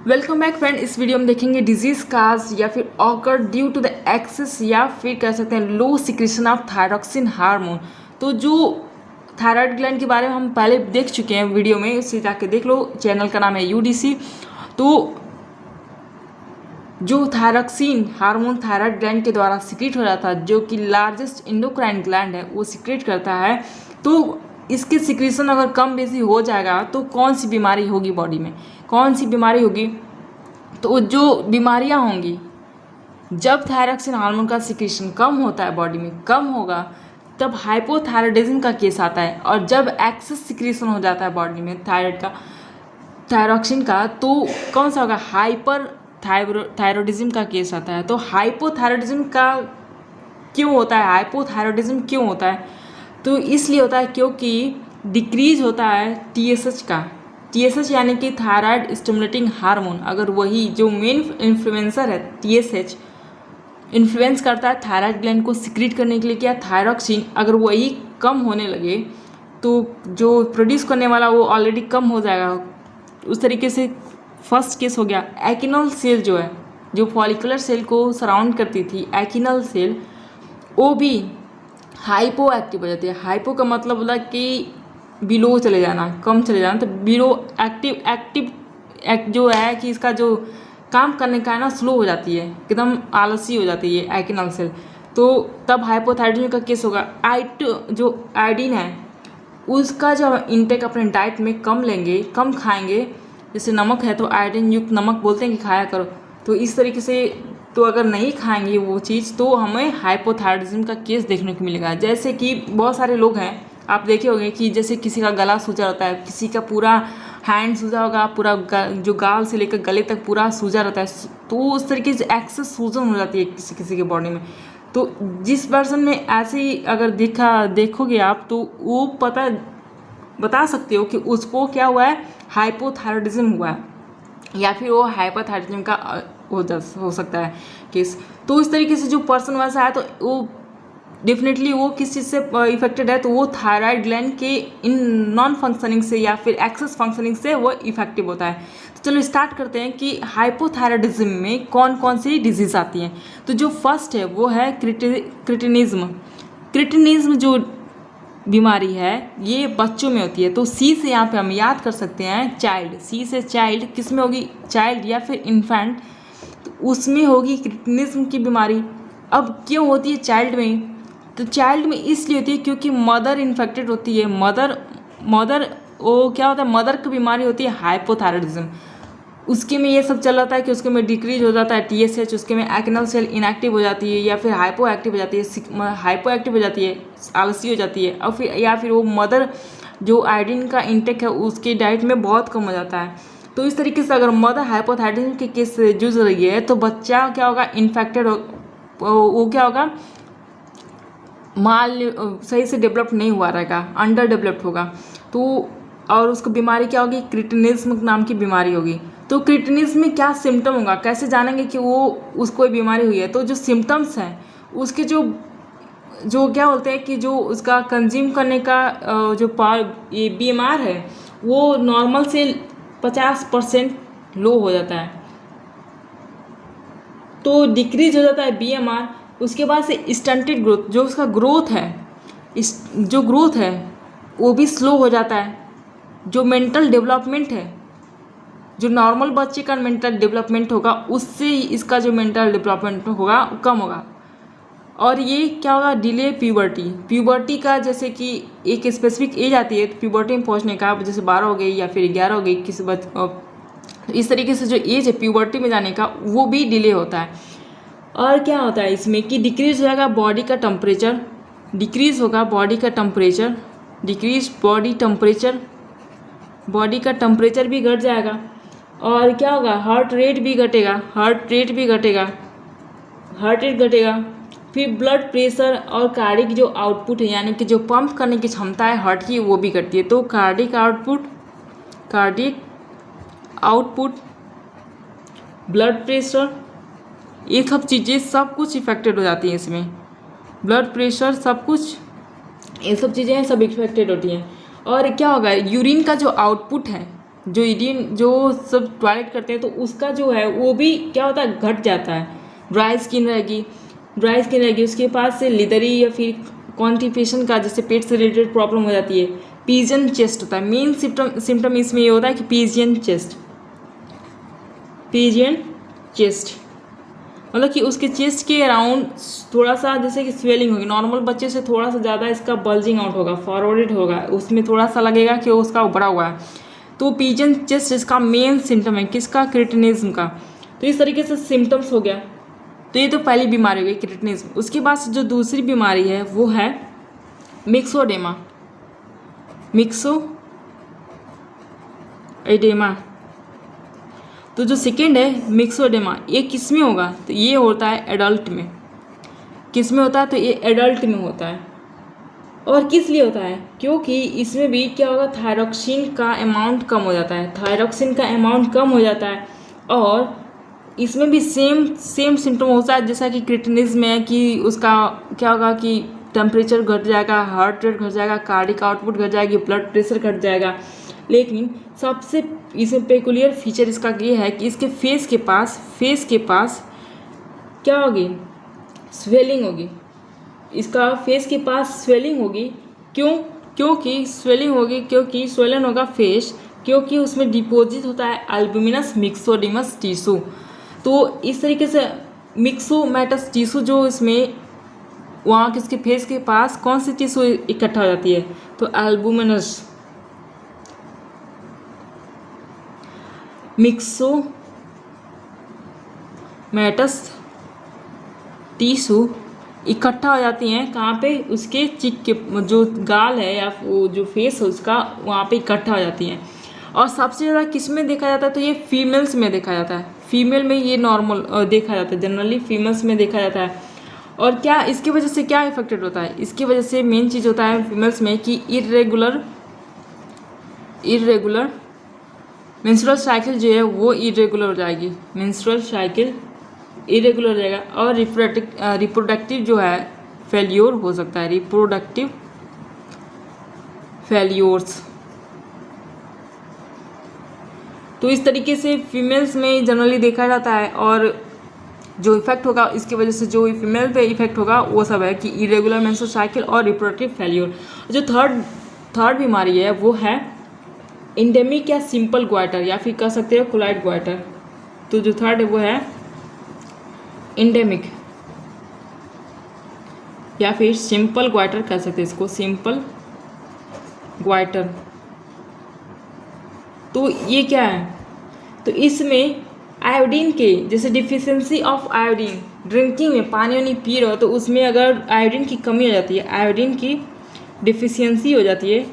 Welcome back friend. इस video में देखेंगे डिजीज काज या फिर occur due to the excess या फिर कह सकते हैं low secretion of thyroxine hormone. तो जो थायराइड ग्लैंड के बारे में हम पहले देख चुके हैं वीडियो में, उससे जाके देख लो। चैनल का नाम है यूडीसी। तो जो थायरॉक्सिन हार्मोन थायराइड ग्लैंड के द्वारा सिक्रेट हो जाता है, जो कि लार्जेस्ट इंडोक्राइन ग्लैंड है, वो सिक्रेट करता है। तो इसके सिक्रेशन अगर कम बेसी हो जाएगा तो कौन सी बीमारी होगी बॉडी में, कौन सी बीमारी होगी? तो जो बीमारियां होंगी, जब थायरॉक्सिन हार्मोन का सिक्रेशन कम होता है बॉडी में, कम होगा, तब हाइपोथायराइडिज्म का केस आता है। और जब एक्सेस सिक्रेशन हो जाता है बॉडी में थायराइड का, थायरॉक्सिन का, तो कौन सा होगा? हाइपर थायरॉइडिज्म का केस आता है। तो हाइपोथायरॉइडिज्म का क्यों होता है? हाइपोथायरॉइडिज्म क्यों होता है? तो इसलिए होता है क्योंकि डिक्रीज होता है टीएसएच का। टीएसएच यानी कि थायराइड स्टिमुलेटिंग हार्मोन। अगर वही जो मेन इन्फ्लुएंसर है टीएसएच, इन्फ्लुएंस करता है थायराइड ग्लैंड को सिक्रीट करने के लिए क्या, थायरॉक्सिन, अगर वही कम होने लगे तो जो प्रोड्यूस करने वाला वो ऑलरेडी कम हो जाएगा। उस तरीके से फर्स्ट केस हो गया। एक्टिनल सेल जो है, जो फॉलिकुलर सेल को सराउंड करती थी, एक्टिनल सेल, वो भी हाइपो एक्टिव हो जाती है। हाइपो का मतलब होता है कि बिलो चले जाना, कम चले जाना। तो बिलो एक्टिव जो है कि इसका जो काम करने का है ना, स्लो हो जाती है, एकदम आलसी हो जाती है एक्टिनल सेल। तो तब हाइपोथायराइडिज्म का केस होगा। जो आयोडीन है उसका जो इंटेक अपने डाइट में कम लेंगे, कम खाएंगे, जैसे नमक है तो आयोडीन युक्त नमक बोलते हैं कि खाया करो, तो इस तरीके से तो अगर नहीं खाएंगे वो चीज़ तो हमें हाइपोथायराइडिज्म का केस देखने को मिलेगा। जैसे कि बहुत सारे लोग हैं, आप देखे होंगे कि जैसे किसी का गला सूजा रहता है, किसी का पूरा हैंड सूजा होगा, पूरा जो गाल से लेकर गले तक पूरा सूजा रहता है, तो उस तरीके से एक्सेस सूजन हो जाती है किसी किसी के बॉडी में। तो जिस पर्सन में ऐसे ही अगर देखोगे आप, तो वो बता सकते हो कि उसको क्या हुआ है, हाइपोथायराइडिज्म हुआ है, या फिर वो हाइपोथायराइडिज्म का हो सकता है केस। तो इस तरीके से जो पर्सन वैसा है तो वो डेफिनेटली वो किस चीज़ से इफेक्टेड है, तो वो थायराइड ग्लैंड के इन नॉन फंक्शनिंग से या फिर एक्सेस फंक्शनिंग से वो इफेक्टिव होता है। तो चलो स्टार्ट करते हैं कि हाइपोथायराइडिज्म में कौन कौन सी डिजीज़ आती हैं। तो जो फर्स्ट है वो है क्रिटिनिज्म। क्रिटिनिज्म जो बीमारी है ये बच्चों में होती है। तो सी से यहाँ पे हम याद कर सकते हैं चाइल्ड, सी से चाइल्ड, किस में होगी? चाइल्ड या फिर इन्फेंट, तो उसमें होगी क्रिटिनिज्म की बीमारी। अब क्यों होती है चाइल्ड में? तो चाइल्ड में इसलिए होती है क्योंकि मदर इन्फेक्टेड होती है। मदर वो क्या होता है, मदर की बीमारी होती है हाइपोथायराइडिज्म। उसके में ये सब चल रहा है कि उसके में डिक्रीज हो जाता है टीएसएच, उसके में एक्टिनल सेल इनएक्टिव हो जाती है या फिर हाइपो एक्टिव हो जाती है, हाइपो एक्टिव हो जाती है, आलसी हो जाती है, और फिर या फिर वो मदर जो आयोडीन का इंटेक है उसके डाइट में बहुत कम हो जाता है। तो इस तरीके से अगर मदर हाइपोथायराइडिज्म के केस से जूझ रही है तो बच्चा क्या होगा, इन्फेक्टेड वो क्या होगा, माल सही से डेवलप नहीं हुआ रहेगा, अंडर डेवलप्ड होगा। तो और उसको बीमारी क्या होगी, क्रिटिनिज्म नाम की बीमारी होगी। तो क्रिटिनिज्म में क्या सिम्टम होगा, कैसे जानेंगे कि वो उसको बीमारी हुई है? तो जो सिम्टम्स हैं उसके जो क्या बोलते हैं कि जो उसका कंज्यूम करने का जो ये बीएमआर है वो नॉर्मल से 50% लो हो जाता है, तो डिक्रीज हो जाता है बीएमआर। उसके बाद से स्टंटेड ग्रोथ, जो उसका ग्रोथ है, जो ग्रोथ है वो भी स्लो हो जाता है। जो मेंटल डेवलपमेंट है, जो नॉर्मल बच्चे का मेंटल डेवलपमेंट होगा उससे इसका जो मेंटल डेवलपमेंट होगा कम होगा। और ये क्या होगा, डिले प्यूबर्टी का, जैसे कि एक स्पेसिफिक एज आती है तो प्यूबर्टी में पहुंचने का, जैसे 12 हो गई या फिर 11 हो गई किसी इस तरीके से जो एज है प्यूबर्टी में जाने का वो भी डिले होता है। और क्या होता है इसमें कि डिक्रीज हो जाएगा बॉडी का टेम्परेचर, डिक्रीज होगा बॉडी का टेम्परेचर, डिक्रीज बॉडी का टेम्परेचर भी घट जाएगा। और क्या होगा, हार्ट रेट भी घटेगा। फिर ब्लड प्रेशर और कार्डिक जो आउटपुट है, यानी कि जो पंप करने की क्षमता है हार्ट की, वो भी घटती है। तो कार्डिक आउटपुट, ब्लड प्रेशर, ये सब चीज़ें सब कुछ इफेक्टेड हो जाती हैं इसमें। ब्लड प्रेशर, सब कुछ, ये सब चीज़ें सब इफेक्टेड होती हैं। और क्या होगा, यूरिन का जो आउटपुट है जो यूरिन जो सब टॉयलेट करते हैं तो उसका जो है वो भी क्या होता है, घट जाता है। ड्राई स्किन रहेगी, उसके पास से लिदरी या फिर कॉन्स्टिपेशन का जैसे पेट से रिलेटेड प्रॉब्लम हो जाती है। पिजियन चेस्ट होता है, मेन सिम्टम इसमें ये होता है कि पिजियन चेस्ट मतलब कि उसके चेस्ट के अराउंड थोड़ा सा जैसे कि स्वेलिंग होगी, नॉर्मल बच्चे से थोड़ा सा ज़्यादा इसका बल्जिंग आउट होगा, फॉरवर्डेड होगा, उसमें थोड़ा सा लगेगा कि उसका उभरा हुआ है। तो पिजियन चेस्ट इसका मेन सिम्टम है, किसका, क्रिटिनिज्म का। तो इस तरीके से सिम्टम्स हो गया। तो ये तो पहली बीमारी हो गई क्रिटिनिज्म। उसके बाद जो दूसरी बीमारी है वो है मिक्सोडेमा। तो जो सेकेंड है मिक्सोडेमा, ये किस में होगा, तो ये होता है एडल्ट में। किस में होता है, तो ये एडल्ट में होता है। और किस लिए होता है, क्योंकि इसमें भी क्या होगा, थायरॉक्सिन का अमाउंट कम हो जाता है। और इसमें भी सेम सिम्टम होता है जैसा कि क्रिटिनिज्म में है कि उसका क्या होगा कि टेम्परेचर घट जाएगा, हार्ट रेट घट जाएगा, कार्डिक आउटपुट घट जाएगी, ब्लड प्रेशर घट जाएगा। लेकिन सबसे इसमें पेकुलियर फीचर इसका ये है कि इसके फेस के पास क्या होगी, स्वेलिंग होगी। इसका फेस के पास स्वेलिंग होगी। क्योंकि स्वेलन होगा फेस, क्योंकि उसमें डिपॉजिट होता है एल्बुमिनस मिक्सोडेमस टिश्यू। तो इस तरीके से मिक्सोमेटस टिश्यू जो इसमें वहाँ किसके फेस के पास कौन सी टिश्यू इकट्ठा हो जाती है, तो एल्बुमिनस मिक्सोमेटस टिश्यू इकट्ठा हो जाती हैं कहाँ पे, उसके चिक के जो गाल है या वो जो फेस है उसका वहाँ पे इकट्ठा हो जाती हैं। और सबसे ज़्यादा किस में देखा जाता है, तो ये फीमेल्स में देखा जाता है। फीमेल में ये नॉर्मल देखा जाता है, जनरली फीमेल्स में देखा जाता है। और क्या इसकी वजह से क्या इफेक्टेड होता है, इसकी वजह से मेन चीज़ होता है फीमेल्स में कि इरेगुलर मेंस्ट्रुअल साइकिल जो है वो इरेगुलर हो जाएगी, इरेगुलर हो जाएगा। और रिप्रोडक्टिव जो है फेल्योर हो सकता है, रिप्रोडक्टिव फेल्योर्स। तो इस तरीके से फीमेल्स में जनरली देखा जाता है। और जो इफेक्ट होगा इसकी वजह से जो फीमेल पे इफेक्ट होगा वो सब है कि इरेगुलर मेंस्ट्रुअल साइकिल और रिप्रोडक्टिव फेल्योर। जो थर्ड बीमारी है वो है इंडेमिक या सिंपल ग्वाइटर, या फिर कह सकते हो कोलाइड ग्वाइटर। तो जो थर्ड है वो है इंडेमिक या फिर सिंपल ग्वाइटर कह सकते हैं इसको, सिंपल ग्वाइटर। तो ये क्या है, तो इसमें आयोडीन के जैसे डिफिशियंसी ऑफ आयोडीन, ड्रिंकिंग में पानी वानी पी रहे हो तो उसमें अगर आयोडीन की कमी हो जाती है, आयोडीन की डिफिशियंसी हो जाती है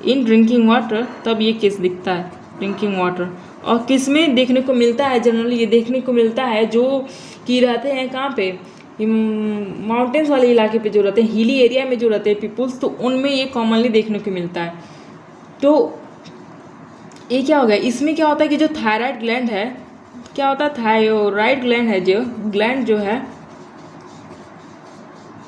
इन ड्रिंकिंग वाटर, तब ये केस दिखता है ड्रिंकिंग वाटर। और किस में देखने को मिलता है, जनरली ये देखने को मिलता है जो कि रहते हैं कहाँ पे, माउंटेन्स वाले इलाके पे जो रहते हैं, हिली एरिया में जो रहते हैं पीपुल्स, तो उनमें ये कॉमनली देखने को मिलता है। तो ये क्या हो गया, इसमें क्या होता है कि जो थायराइड ग्लैंड है, क्या होता है थायराइड ग्लैंड है, जो ग्लैंड जो है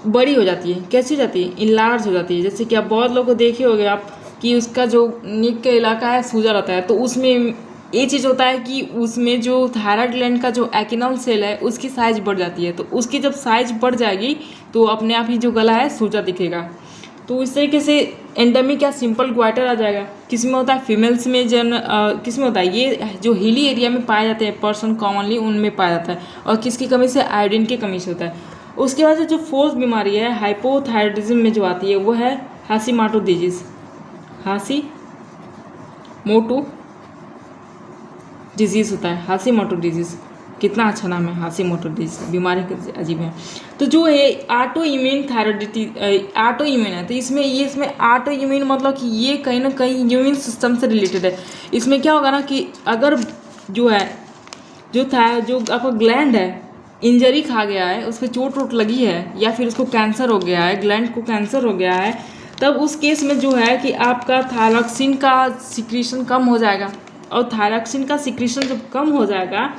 बड़ी हो जाती है। कैसी हो जाती है, इनलार्ज हो जाती है। जैसे कि आप बहुत लोगों को देखे होंगे आप कि उसका जो नीक का इलाका है सूजा रहता है, तो उसमें ये चीज़ होता है कि उसमें जो थायराइड ग्लैंड का जो एक्टिनल सेल है उसकी साइज़ बढ़ जाती है। तो उसकी जब साइज़ बढ़ जाएगी तो अपने आप ही जो गला है सूजा दिखेगा। तो इस तरीके से एंडेमिक या सिंपल ग्वाइटर आ जाएगा। किस में होता है, फीमेल्स में किस में होता है, ये जो हिली एरिया में पाए जाते हैं पर्सन कॉमनली उनमें पाया जाता है। और किसकी कमी से, आयोडीन की कमी से होता है। उसके बाद जो फोर्थ बीमारी है हाइपोथायरॉइडिज्म में जो आती है वो है हाशिमोटो डिजीज़। हाशिमोटो डिजीज़ होता है, हाशिमोटो डिजीज़। कितना अच्छा नाम है, हाशिमोटो डिजीज़, बीमारी अजीब है। तो जो है ऑटो इम्यून ऑटो इम्यून है, तो इसमें ऑटो इम्यून मतलब कि ये कहीं ना कहीं इम्यून सिस्टम से रिलेटेड है। इसमें क्या होगा ना कि अगर जो आपका ग्लैंड है इंजरी खा गया है, उस पर चोट वोट लगी है, या फिर उसको कैंसर हो गया है, ग्लैंड को कैंसर हो गया है, तब उस केस में जो है कि आपका थायरॉक्सिन का सिक्रीशन कम हो जाएगा। और थायरॉक्सिन का सिक्रीशन जब कम हो जाएगा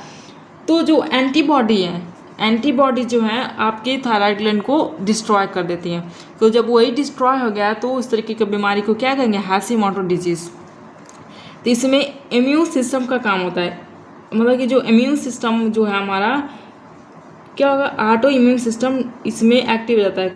तो जो एंटीबॉडी है, एंटीबॉडी जो है आपके थायराइड ग्लैंड को डिस्ट्रॉय कर देती हैं। तो जब वही डिस्ट्रॉय हो गया तो उस तरीके की बीमारी को क्या कहेंगे, हाशिमोटो डिजीज़। तो इसमें इम्यून सिस्टम का काम होता है, मतलब कि जो इम्यून सिस्टम जो है हमारा क्या होगा, ऑटो इम्यून सिस्टम इसमें एक्टिव हो जाता है।